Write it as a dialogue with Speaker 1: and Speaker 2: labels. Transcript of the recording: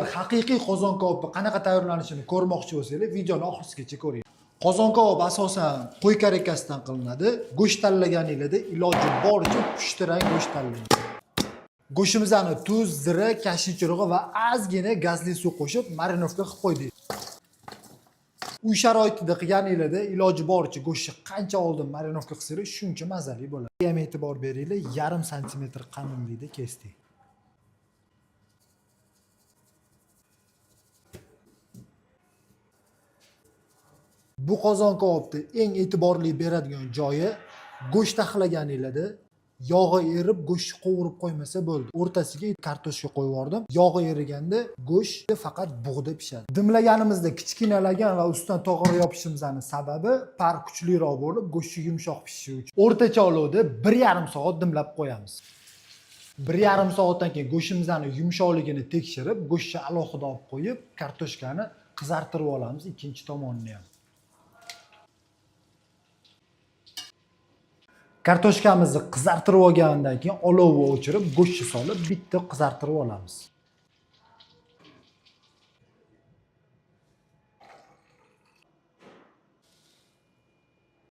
Speaker 1: Haqiqiy qozon kabobi qanaqa tayyorlanishini ko'rmoqchi bo'lsangiz, videoni oxirigacha ko'ring. Qozon kabob asosan qo'y karakasidan qilinadi. Go'sht tanlaganingizda iloji boricha pushti rang go'sht tanlang. Go'shtimizni tuz, zira, kashin churug'i va ozgina gazli suv qo'shib marinovka qilib qo'ydik. Uy sharoitida qilganingizda iloji boricha go'shtni qancha oldin marinovka qilsangiz, shuncha mazali bo'ladi. Ham e'tibor beringlar, 1,5 santimetr qalinlikda kesdik. Bu qozon kabobda eng e'tiborli beradigan joyi go'sht taxlaganingizda yog'i erib, go'shtni qovurib qo'ymasa bo'ldi. O'rtasiga kartoshka qo'yib yubordim. Yog'i eriganda go'sht faqat bug'da pishadi. Dimlaganimizda kichkinalagan va ustidan tog'ora yopishimizning sababi par kuchliroq bo'lib, go'sht yumshoq pishishi uchun. O'rtacha olovda 1,5 soat dimlab qo'yamiz. 1,5 soatdan keyin go'shtimizning yumshoqligini tekshirib, go'shtni alohida olib qo'yib, kartoshkani qizartirib olamiz ikkinchi tomonini ham. Kartoshkamizni qizartirib olgandan keyin olovni o'chirib, go'shtni solib bitta qizartirib olamiz.